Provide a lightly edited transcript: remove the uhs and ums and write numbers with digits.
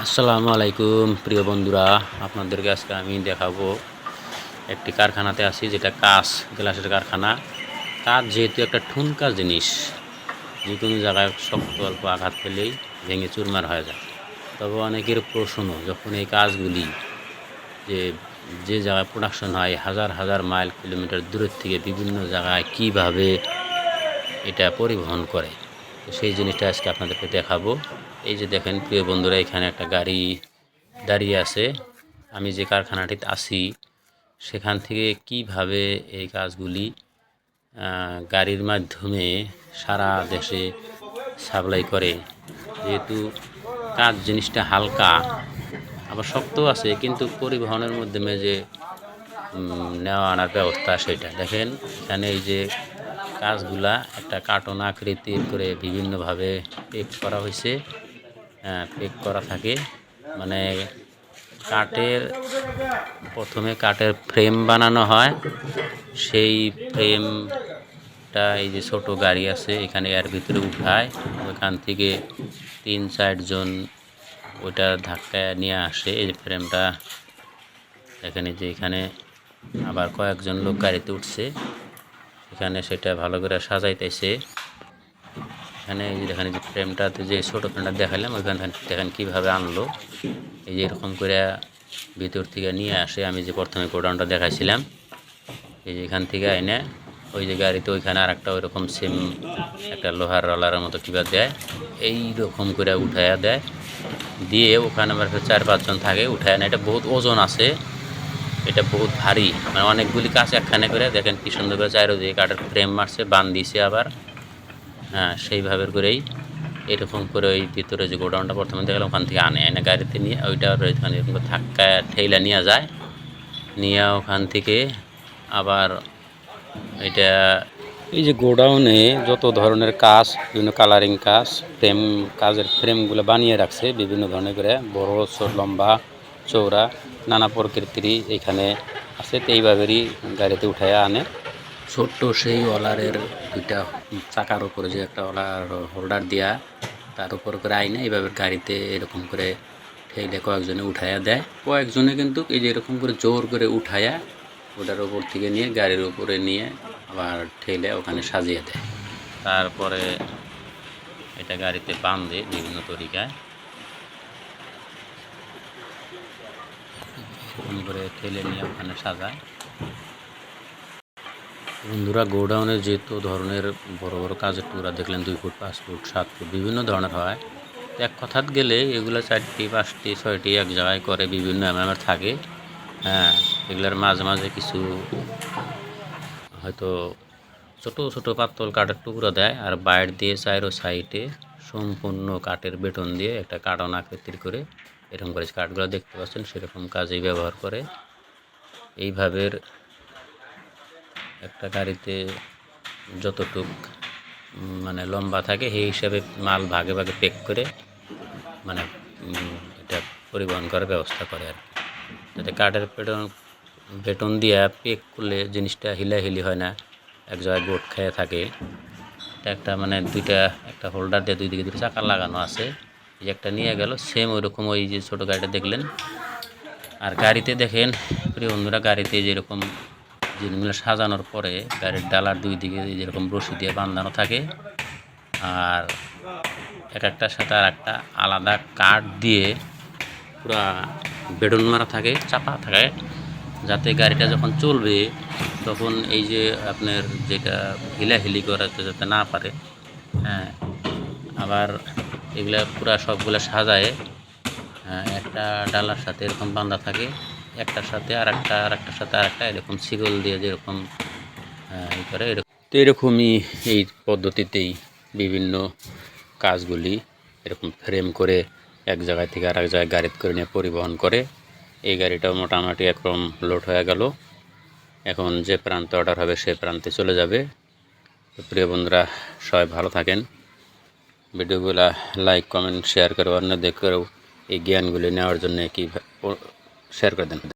আসসালামু আলাইকুম প্রিয় বন্ধুরা, আপনাদেরকে আজকে আমি দেখাবো একটি কারখানাতে আছি, যেটা কাঁচ গ্লাসের কারখানা। কাঁচ যেহেতু একটা ঠুনকা জিনিস, যে কোনো জায়গায় শক্ত অল্প আঘাত পেলেই ভেঙে চুরমার হয়ে যায়। তবে অনেকের প্রশ্ন, যখন এই কাজগুলি যে যে জায়গায় প্রোডাকশন হয় হাজার হাজার মাইল কিলোমিটার দূরের থেকে বিভিন্ন জায়গায় কিভাবে এটা পরিবহন করে, তো সেই জিনিসটা আজকে আপনাদেরকে দেখাবো। এই যে দেখেন প্রিয় বন্ধুরা, এখানে একটা গাড়ি দাঁড়িয়ে আছে। আমি যে কারখানাটিতে আছি সেখান থেকে কিভাবে এই কাজগুলি গাড়ির মাধ্যমে সারা দেশে সাপ্লাই করে। যেহেতু কাজ জিনিসটা হালকা, আবার শক্তও আছে, কিন্তু পরিবহনের মাধ্যমে যে নেওয়া আনার ব্যবস্থা সেটা দেখেন। এখানে এই যে কাজগুলা একটা কার্টন আকৃতির করে বিভিন্নভাবে পেক করা হয়েছে। পেক করা থাকে, মানে প্রথমে কাঠের ফ্রেম বানানো হয়। সেই ফ্রেমটা এই যে ছোট গাড়ি আছে এখানে এর ভিতরে উঠায়, ওইখান থেকে 3-4 জন ওইটা ধাক্কায় নিয়ে আসে। এই যে ফ্রেমটা এখানে, যে এখানে আবার কয়েকজন লোক গাড়িতে উঠছে, এখানে সেটা ভালো করে সাজাইতেছে। এখানে এই যে দেখেন, যে ফ্রেমটাতে যে ছোটো ফ্রেমটা দেখালাম, ওইখানে দেখেন কীভাবে আনলো। এই যে এরকম করে ভিতর থেকে নিয়ে আসে। আমি যে প্রথমে গোডাউনটা দেখাইছিলাম, এই যে এখান থেকে এনে ওই যে গাড়িতে ওইখানে আর একটা ওইরকম সেম একটা লোহার রলারের মতো কীভাবে দেয়, এই রকম করে উঠাইয়া দেয়। দিয়ে ওখানে আমার 4-5 জন থাকে, উঠায় না। এটা বহুত ওজন আছে, এটা বহুত ভারী, মানে অনেকগুলি কাজ একখানে করে। দেখেন কি সুন্দর করে চারিদিকে কাঠের ফ্রেম মারছে, বান দিছে আবার। সেইভাবে করেই এরকম করে ওই ভিতরে যে গোডাউনটা প্রথমে দেখলাম, ওখান থেকে আনে গাড়িতে নিয়ে ওইটা ওইখানে এরকম ধাক্কায় ঠেলা নিয়ে যায়। নিয়ে ওখান থেকে আবার এটা এই যে গোডাউনে যত ধরনের কাজ, বিভিন্ন কালারিং কাজ, কাজের ফ্রেমগুলো বানিয়ে রাখছে বিভিন্ন ধরনের করে, বড় ছোট, লম্বা চৌড়া, নানা প্রকৃতির এখানে আছে। তো এইভাবেই গাড়িতে উঠাইয়া আনে। ছোট্ট সেই ওলারের দুইটা চাকার উপরে যে একটা ওলার হোল্ডার দেওয়া, তার উপর করে আইনে এইভাবে গাড়িতে এরকম করে ঠেলে কয়েকজনে উঠাইয়া দেয়। কয়েকজনে কিন্তু এই যে এরকম করে জোর করে উঠাইয়া ওটার উপর থেকে নিয়ে গাড়ির উপরে নিয়ে আবার ঠেলে ওখানে সাজিয়ে দেয়। তারপরে এটা গাড়িতে বাঁধে বিভিন্ন তরিকায়, এরকম করে ঠেলে নিয়ে ওখানে সাজায়। বন্ধুরা, গোডাউনে যেহেতু ধরনের বড় বড় কাজের টুকরা দেখলেন, 2 ফুট, 5 ফুট, 7 ফুট বিভিন্ন ধরনের হয়। এক কথাত গেলে এগুলো 4টি, 5টি, 6টি এক জায়গায় করে বিভিন্ন এমএমের থাকে। এগুলোর মাঝে মাঝে কিছু হয়তো ছোট ছোট পাতল কাঠের টুকরো দেয়, আর বাইর দিয়ে সাইডে সম্পূর্ণ কাঠের বেটন দিয়ে একটা কার্টন আকৃতির করে এরকম করে কাঠগুলো দেখতে পাচ্ছেন, সেরকম কাজেই ব্যবহার করে। এইভাবে একটা গাড়িতে যতটুক মানে লম্বা থাকে সেই হিসাবে মাল ভাগে ভাগে পেক করে, মানে এটা পরিবহন করার ব্যবস্থা করে আর কি। যাতে কাঠের বেটন দিয়ে পেক করলে জিনিসটা হিলাহিলি হয় না, এক জায়গায় গোট খেয়ে থাকে। এটা একটা মানে একটা হোল্ডার দিয়ে 2 দিকে 2টা চাকা লাগানো আছে। এই একটা নিয়ে গেল সেম ওইরকম, ওই যে ছোটো গাড়িটা দেখলেন। আর গাড়িতে দেখেন প্রিয় বন্ধুরা, গাড়িতে যেরকম জিনিসগুলো সাজানোর পরে গাড়ির ডালার 2 দিকে যেরকম রশি দিয়ে বাঁধানো থাকে, আর একটার সাথে আর একটা আলাদা কাঠ দিয়ে পুরা বেডন মারা থাকে, চাপা থাকে, যাতে গাড়িটা যখন চলবে তখন এই যে আপনার যেটা হিলাহিলি করাতে যাতে না পারে। আবার এগুলা পুরা সবগুলো সাজায় একটা ডালার সাথে এরকম বাঁধা থাকে, একটার সাথে আর একটার সাথে আর একটা, এরকম শিকল দিয়ে যেরকম করে এরকম। তো এরকমই এই পদ্ধতিতেই বিভিন্ন কাজগুলি এরকম ফ্রেম করে এক জায়গায় থেকে আর এক জায়গায় গাড়িতে করে নিয়ে পরিবহন করে। এই গাড়িটাও মোটামুটি একরকম লোড হয়ে গেল, এখন যে প্রান্তে অর্ডার হবে সে প্রান্তে চলে যাবে। তো প্রিয় বন্ধুরা, সবাই ভালো থাকেন। ভিডিওগুলো লাইক, কমেন্ট, শেয়ার করে অন্য দেখেও এই জ্ঞানগুলি নেওয়ার জন্য কি শেয়ার করে দেন।